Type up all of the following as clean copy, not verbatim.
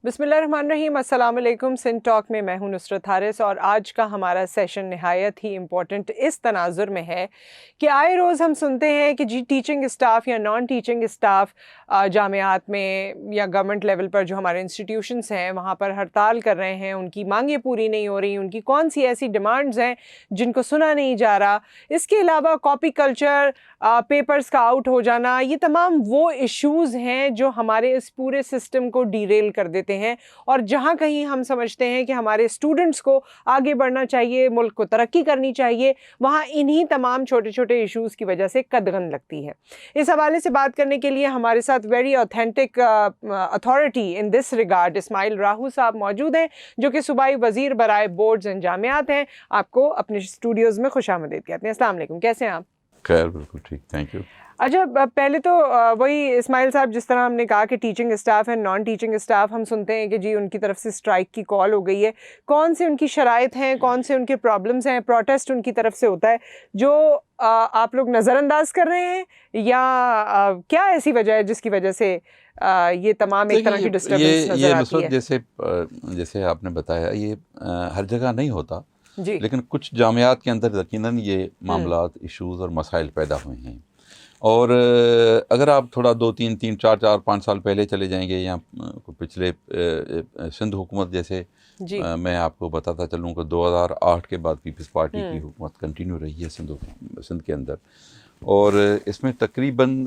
बिस्मिल्लाहिर्रहमानिर्रहीम, अस्सलाम वालेकुम। सिंध टॉक में मैं हूं नुसरत हारिस और आज का हमारा सेशन नहायत ही इम्पोर्टेंट इस तनाजुर में है कि आए रोज़ हम सुनते हैं कि जी टीचिंग स्टाफ या नॉन टीचिंग स्टाफ जामियात में या गवर्नमेंट लेवल पर जो हमारे इंस्टीट्यूशंस हैं वहाँ पर हड़ताल कर रहे हैं, उनकी मांगें पूरी नहीं हो रही, उनकी कौन सी ऐसी डिमांड्स हैं जिनको सुना नहीं जा रहा। इसके अलावा कॉपी कल्चर, पेपर्स का आउट हो जाना, ये तमाम वो इश्यूज़ हैं जो हमारे इस पूरे सिस्टम को डीरेल कर देते हैं। और जहाँ कहीं हम समझते हैं कि हमारे स्टूडेंट्स को आगे बढ़ना चाहिए, मुल्क को तरक्की करनी चाहिए, वहाँ इन्हीं तमाम छोटे छोटे इश्यूज़ की वजह से कदगन लगती है। इस हवाले से बात करने के लिए हमारे साथ very authentic authority in this regard Ismail Rahu साहब मौजूद हैं, जो कि सूबाई वज़ीर बराए बोर्ड्स एंड जामियात हैं। आपको अपने स्टूडियोज़ में खुशामदीद कहते हैं। अस्सलाम वालेकुम, कैसे हैं आप? खैर, बिल्कुल ठीक, थैंक यू। अच्छा, पहले तो वही इस्माइल साहब, जिस तरह हमने कहा कि टीचिंग स्टाफ है, नॉन टीचिंग स्टाफ, हम सुनते हैं कि जी उनकी तरफ से स्ट्राइक की कॉल हो गई है। कौन से उनकी शराइत हैं, कौन से उनके प्रॉब्लम्स हैं, प्रोटेस्ट उनकी तरफ से होता है जो आप लोग नज़रअंदाज कर रहे हैं, या क्या ऐसी वजह है जिसकी वजह से ये तमाम एक तरह की डिस्टर्बेंस नजर आती है? जैसे आपने बताया, ये हर जगह नहीं होता जी, लेकिन कुछ जामियात के अंदर यकीनन ये मामलात, इश्यूज़ और मसाइल पैदा हुए हैं। और अगर आप थोड़ा 2-3-4-5 साल पहले चले जाएंगे या पिछले सिंध हुकूमत जैसे, मैं आपको बताता चलूँ कि 2008 के बाद पीपल्स पार्टी की हुकूमत कंटिन्यू रही है सिंध के अंदर, और इसमें तकरीबन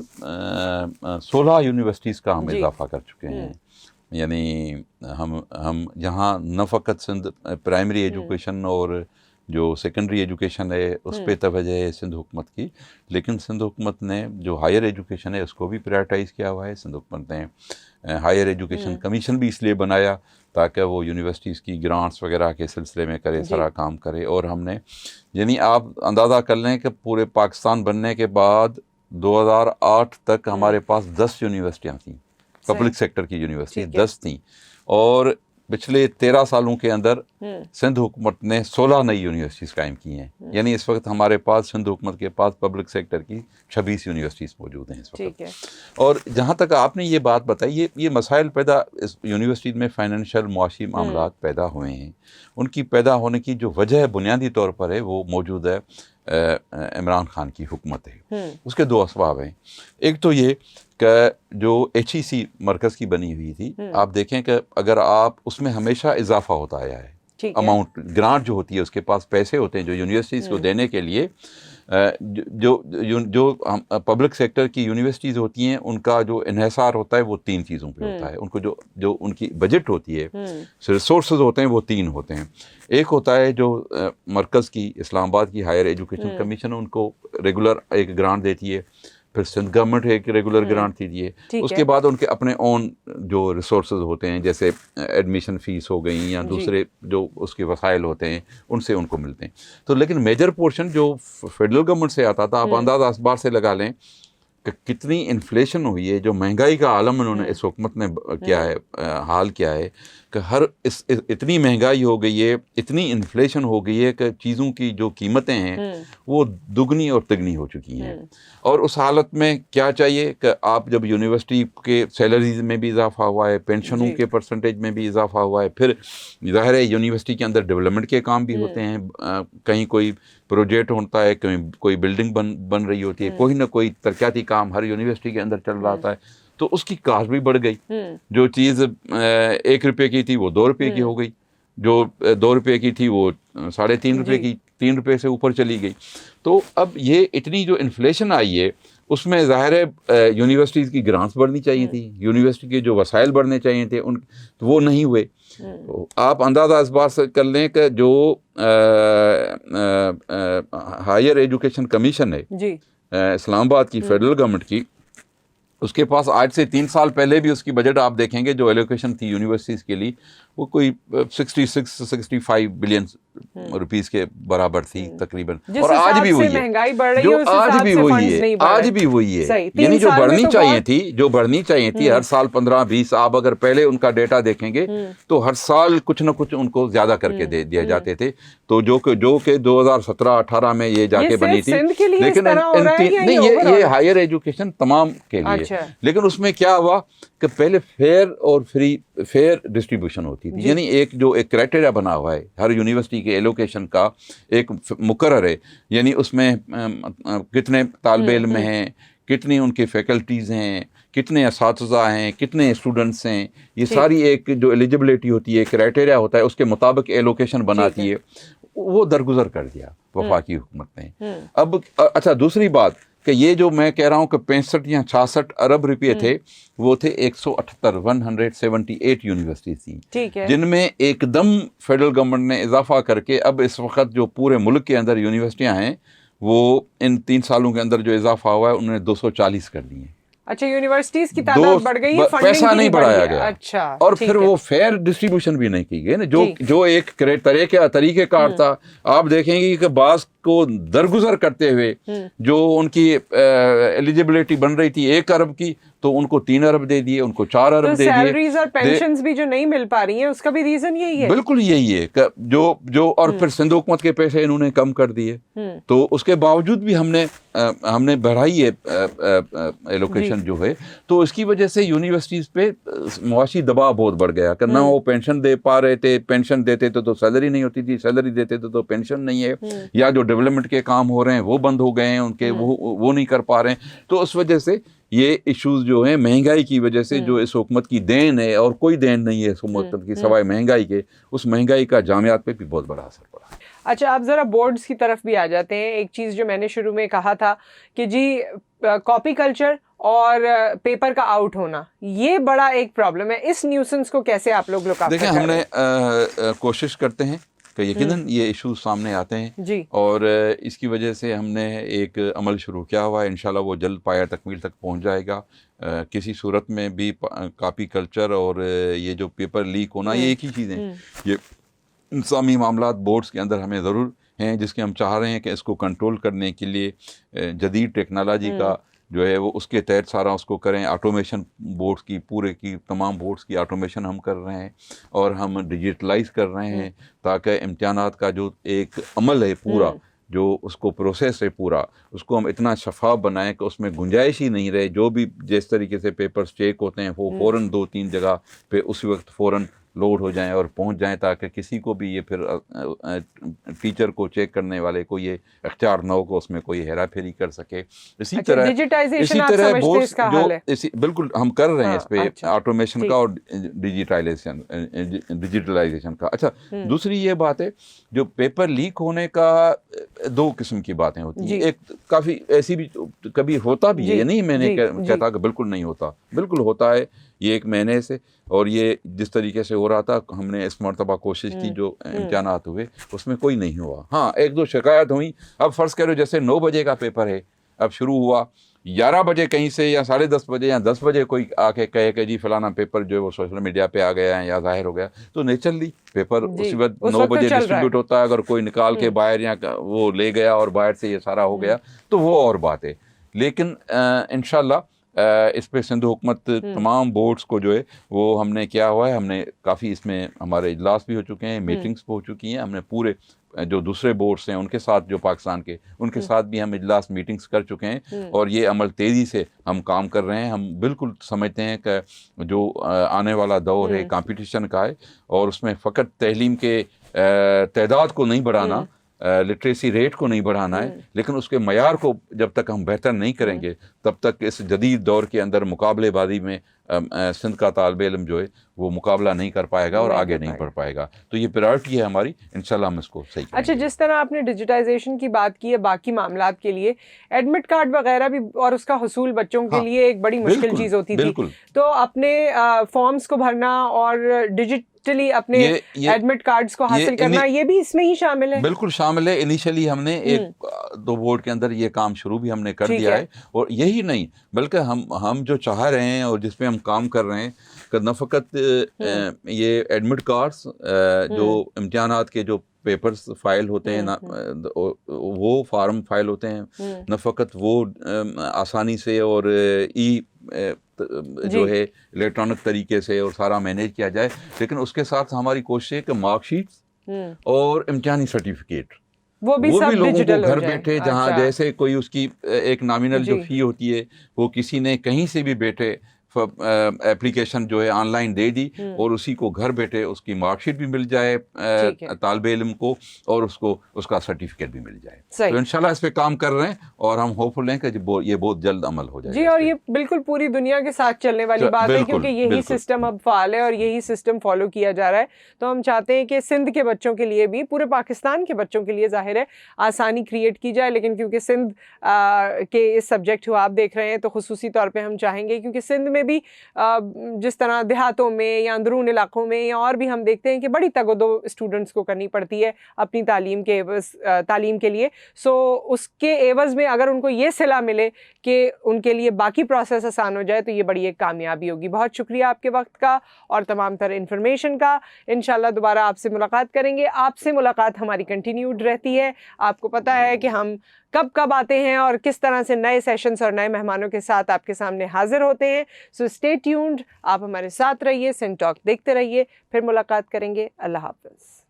16 यूनिवर्सिटीज़ का हम इजाफा कर चुके हैं। यानी हम यहाँ न फ़कत सिंध प्राइमरी एजुकेशन और जो सेकेंडरी एजुकेशन है उस पर तवज्जो है सिंध हुकूमत की, लेकिन सिंध हुकूमत ने जो हायर एजुकेशन है उसको भी प्रायोरिटाइज़ किया हुआ है। सिंध हुकूमत ने हायर एजुकेशन कमीशन भी इसलिए बनाया ताकि वो यूनिवर्सिटीज़ की ग्रांट्स वगैरह के सिलसिले में करे, सारा काम करे। और हमने, यानी आप अंदाज़ा कर लें कि पूरे पाकिस्तान बनने के बाद 2008 तक हमारे पास 10 यूनिवर्सिटियाँ थीं, पब्लिक सेक्टर की यूनिवर्सिटी 10 थीं, और पिछले 13 सालों के अंदर सिंध हुकूमत ने 16 नई यूनिवर्सिटीज़ कायम की हैं। यानी इस वक्त हमारे पास, सिंध हुकूमत के पास पब्लिक सेक्टर की 26 यूनिवर्सिटीज़ मौजूद हैं इस वक्त। और जहाँ तक आपने ये बात बताई, ये मसाइल पैदा इस यूनिवर्सिटी में फाइनेंशियल मुआशी मामलात पैदा हुए हैं। उनकी पैदा होने की जो वजह बुनियादी तौर पर है वो मौजूद है इमरान खान की हुकूमत है। उसके दो असबाब हैं। एक तो ये कि जो HEC मरकज़ की बनी हुई थी, आप देखें कि अगर आप उसमें हमेशा इजाफा होता आया है, अमाउंट ग्रांट जो होती है उसके पास पैसे होते हैं जो यूनिवर्सिटीज़ को देने के लिए। जो पब्लिक सेक्टर की यूनिवर्सिटीज़ होती हैं उनका जो इन्हिसार होता है वो 3 चीज़ों पे होता है। उनको जो उनकी बजट होती है, रिसोर्स होते हैं, वो 3 होते हैं। एक होता है जो मरकज़ की इस्लामाबाद की हायर एजुकेशन कमीशन उनको रेगुलर एक ग्रांट देती है, फिर सिंध गवर्नमेंट एक रेगुलर ग्रांट दीजिए, उसके बाद उनके अपने ओन जो रिसोर्स होते हैं जैसे एडमिशन फ़ीस हो गई या दूसरे जो उसके वसाइल होते हैं उनसे उनको मिलते हैं। तो लेकिन मेजर पोर्शन जो फेडरल गवर्नमेंट से आता था, आप अंदाज़ा इस बार से लगा लें कि कितनी इन्फ्लेशन हुई है, जो महंगाई का आलम उन्होंने इस हुकूमत ने किया है, हाल किया है कि इतनी महंगाई हो गई है, इतनी इन्फ्लेशन हो गई है कि चीज़ों की जो कीमतें हैं वो दुगनी और तिगनी हो चुकी हैं। और उस हालत में क्या चाहिए कि आप जब यूनिवर्सिटी के सैलरीज में भी इजाफा हुआ है, पेंशनों के परसेंटेज में भी इजाफा हुआ है, फिर ज़ाहिर है यूनिवर्सिटी के अंदर डेवलपमेंट के काम भी होते हैं, कहीं कोई प्रोजेक्ट होता है, कहीं कोई बिल्डिंग बन रही होती है, कोई ना कोई तरक्याती काम हर यूनिवर्सिटी के अंदर चल रहा होता है, तो उसकी कास्ट भी बढ़ गई। जो चीज़ 1 रुपये की थी वो 2 रुपये की हो गई, जो 2 रुपये की थी वो 3.5 रुपये की 3 रुपये से ऊपर चली गई। तो अब ये इतनी जो इन्फ्लेशन आई है उसमें ज़ाहिर है यूनिवर्सिटीज़ की ग्रांट्स बढ़नी चाहिए थी, यूनिवर्सिटी के जो वसाइल बढ़ने चाहिए थे तो वो नहीं हुए। तो आप अंदाज़ा इस बात से कर लें कि जो हायर एजुकेशन कमीशन है इस्लामाबाद की फेडरल गवर्नमेंट की, उसके पास आज से 3 साल पहले भी उसकी बजट आप देखेंगे जो एलोकेशन थी यूनिवर्सिटीज़ के लिए वो कोई 66-65 बिलियन रुपीस के बराबर थी तकरीबन। और आज भी वही है, जो आज भी वही है, यानी जो बढ़नी चाहिए थी हर साल 15-20, आप अगर पहले उनका डेटा देखेंगे तो हर साल कुछ ना कुछ उनको ज़्यादा करके दे दिए जाते थे। तो जो कि 2017-18 में ये जाके बनी थी, लेकिन नहीं, ये हायर एजुकेशन तमाम के लिए। लेकिन उसमें क्या हुआ कि पहले फेयर डिस्ट्रीब्यूशन होती थी, यानी एक क्राइटेरिया बना हुआ है हर यूनिवर्सिटी के एलोकेशन का, एक मुकर्रर है, यानी उसमें कितने तालिबे इल्म हैं, कितनी उनकी फैकल्टीज़ हैं, कितने असातिज़ा हैं, कितने स्टूडेंट्स हैं, ये सारी एक जो एलिजिबिलिटी होती है, क्राइटेरिया होता है, उसके मुताबिक एलोकेशन बनाती है। वो दरगुजर कर दिया वफाकी हुकूमत ने। अब अच्छा, दूसरी बात कि ये जो मैं कह रहा हूँ कि 65 या 66 अरब रुपये थे, वो थे 178 यूनिवर्सिटी थी, जिनमें एकदम फेडरल गवर्नमेंट ने इजाफा करके अब इस वक्त जो पूरे मुल्क के अंदर यूनिवर्सिटियाँ हैं वो इन 3 सालों के अंदर जो इजाफा हुआ है उन्होंने 240 कर दी है। अच्छा, यूनिवर्सिटीज की तादाद बढ़ गई है, पैसा नहीं बढ़ाया गया। अच्छा, और फिर वो फेयर डिस्ट्रीब्यूशन भी नहीं की गई ना, जो एक तरीके कार था। आप देखेंगे कि बास को दरगुजर करते हुए जो उनकी एलिजिबिलिटी बन रही थी 1 अरब की, तो उनको 3 अरब दे दिए, उनको 4 अरब दे दिए। सैलरीज और पेंशन्स भी जो नहीं मिल पा रही हैं, उसका भी रीजन यही है। बिल्कुल यही है कि जो और फिर सिंध हुकूमत के पैसे इन्होंने कम कर दिए, तो उसके बावजूद भी हमने बढ़ाई है एलोकेशन जो है, तो इसकी वजह से यूनिवर्सिटीज़ पे मुआशी दबाव बहुत बढ़ गया कि ना वो पेंशन दे पा रहे थे, पेंशन देते तो सैलरी नहीं होती थी, सैलरी देते तो पेंशन नहीं है, या जो डेवलपमेंट के काम हो रहे हैं वो बंद हो गए हैं उनके, वो नहीं कर पा रहे हैं। तो उस वजह से ये इश्यूज जो हैं महंगाई की वजह से, जो इस हुकूमत की देन है और कोई देन नहीं है इस हुकूमत की सिवाय महंगाई के, उस महंगाई का जामियात पे भी बहुत बड़ा असर पड़ा। अच्छा, आप ज़रा बोर्ड्स की तरफ भी आ जाते हैं। एक चीज़ जो मैंने शुरू में कहा था कि जी कॉपी कल्चर और पेपर का आउट होना, ये बड़ा एक प्रॉब्लम है। इस न्यूसेंस को कैसे आप लोग लुक आउट देखिए, हमने कोशिश करते हैं कि यकीनन ये इश्यूज सामने आते हैं जी, और इसकी वजह से हमने एक अमल शुरू किया हुआ है। इंशाल्लाह वो जल्द पाया तकमील तक पहुंच जाएगा। किसी सूरत में भी कॉपी कल्चर और ये जो पेपर लीक होना, ये एक ही चीज़ें, ये इंसानी मामलात बोर्ड्स के अंदर हमें ज़रूर हैं, जिसके हम चाह रहे हैं कि इसको कंट्रोल करने के लिए जदीद टेक्नोलॉजी का जो है वो उसके तहत सारा उसको करें। ऑटोमेशन बोर्ड्स की, पूरे की तमाम बोर्ड्स की ऑटोमेशन हम कर रहे हैं और हम डिजिटलाइज कर रहे हैं, ताकि इम्तिहानात का जो एक अमल है पूरा, जो उसको प्रोसेस है पूरा, उसको हम इतना शफाफ बनाएं कि उसमें गुंजाइश ही नहीं रहे। जो भी जिस तरीके से पेपर्स चेक होते हैं वो फ़ौरन 2-3 जगह पे उसी वक्त फ़ौरन लोड हो जाएं और पहुंच जाएं, ताकि किसी को भी ये फिर टीचर को चेक करने वाले को ये इख्तियार न हो कि उसमें कोई हेरा फेरी कर सके। इसी तरह बोर्ड्स जो बिल्कुल हम कर रहे हैं इस पे ऑटोमेशन का और डिजिटलाइजेशन का। अच्छा, दूसरी ये बात है, जो पेपर लीक होने का 2 किस्म की बातें होती हैं। एक काफ़ी ऐसी भी कभी होता भी है, ये नहीं मैंने कहता कि बिल्कुल नहीं होता, बिल्कुल होता है। ये एक महीने से, और ये जिस तरीके से हो रहा था, हमने इस मरतबा कोशिश की, जो इम्तिहानात हुए उसमें कोई नहीं हुआ। हाँ, 1-2 शिकायत हुई। अब फ़र्ज़ करो जैसे 9 बजे का पेपर है, अब शुरू हुआ 11 बजे कहीं से या 10:30 बजे या 10 बजे कोई आके कहे कि जी फलाना पेपर जो है वो सोशल मीडिया पे आ गया है या जाहिर हो गया, तो नेचुरली पेपर उसी वक्त 9 बजे डिस्ट्रीब्यूट होता है। अगर कोई निकाल के बाहर या वो ले गया और बाहर से ये सारा हो गया तो वो और बात है। लेकिन इंशाल्लाह इस पे सिंध हुकूमत तमाम बोर्ड्स को जो है वो हमने किया हुआ है। हमने काफ़ी इसमें हमारे इजलास भी हो चुके हैं, मीटिंग्स हो चुकी हैं। हमने पूरे जो दूसरे बोर्ड्स हैं उनके साथ, जो पाकिस्तान के, उनके साथ भी हम इजलास मीटिंग्स कर चुके हैं और ये अमल तेज़ी से हम काम कर रहे हैं। हम बिल्कुल समझते हैं कि जो आने वाला दौर है कंपटीशन का है, और उसमें फ़कत तहलीम के तादाद को नहीं बढ़ाना, लिटरेसी रेट को नहीं बढ़ाना है, लेकिन उसके मयार को जब तक हम बेहतर नहीं करेंगे तब तक इस जदीद दौर के अंदर मुकाबलेबाजी में सिंध का तालिब इल्म जो है वो मुकाबला नहीं कर पाएगा और आगे नहीं बढ़ पाएगा। तो ये प्रायोरिटी है हमारी, इंशाल्लाह हम इसको सही करेंगे। अच्छा, जिस तरह आपने डिजिटाइजेशन की बात की है, बाकी मामलात के लिए एडमिट कार्ड वगैरह भी और उसका हुसूल बच्चों के लिए एक बड़ी मुश्किल चीज़ होती थी, तो अपने फॉर्म्स को भरना और डिजिटली अपने एडमिट कार्ड्स को हासिल करना, ये भी इसमें ही शामिल है। बिल्कुल शामिल है। इनिशियली हमने 1-2 बोर्ड के अंदर ये काम शुरू भी हमने कर दिया है, और यही नहीं बल्कि हम जो चाह रहे हैं और जिस पे हम काम कर रहे हैं कि न फ़कत ये एडमिट कार्ड्स, जो इम्तिहानात के जो पेपर्स फाइल होते हैं ना, वो फार्म फाइल होते हैं, न फ़कत वो आसानी से और जो है इलेक्ट्रॉनिक तरीके से और सारा मैनेज किया जाए, लेकिन उसके साथ हमारी कोशिश है कि मार्कशीट्स और इम्तिहानी सर्टिफिकेट वो भी लोगों को घर बैठे, जहाँ जैसे कोई उसकी एक नॉमिनल जो फ़ी होती है वो किसी ने कहीं से भी बैठे एप्लीकेशन जो है ऑनलाइन दे दी और उसी को घर बैठे उसकी मार्कशीट भी मिल जाए तालिब इल्म को और उसको उसका सर्टिफिकेट भी मिल जाए। तो इंशाल्लाह इस पे काम कर रहे हैं और हम होपफुल हैं कि ये बहुत जल्द अमल हो जाए। जी, और ये बिल्कुल पूरी दुनिया के साथ चलने वाली बात है, क्योंकि यही सिस्टम अब फाल है और यही सिस्टम फॉलो किया जा रहा है। तो हम चाहते हैं कि सिंध के बच्चों के लिए भी, पूरे पाकिस्तान के बच्चों के लिए जाहिर है आसानी क्रिएट की जाए, लेकिन क्योंकि सिंध के इस सब्जेक्ट को आप देख रहे हैं तो खुसूसी तौर पे हम चाहेंगे, क्योंकि सिंध में भी जिस तरह देहातों में या अंदरून इलाकों में या और भी हम देखते हैं कि बड़ी तगदो स्टूडेंट्स को करनी पड़ती है अपनी तालीम के लिए। सो उसके एवज़ में अगर उनको ये सिला मिले कि उनके लिए बाकी प्रोसेस आसान हो जाए तो ये बड़ी एक कामयाबी होगी। बहुत शुक्रिया आपके वक्त का और तमाम तरह इन्फॉर्मेशन का। इंशाल्लाह दोबारा आपसे मुलाकात करेंगे। आपसे मुलाकात हमारी कंटिन्यूड रहती है। आपको पता है कि हम कब कब आते हैं और किस तरह से नए सेशंस और नए मेहमानों के साथ आपके सामने हाजिर होते हैं। सो स्टे ट्यून्ड, आप हमारे साथ रहिए, सिंध टॉक देखते रहिए। फिर मुलाकात करेंगे। अल्लाह हाफ़िज़।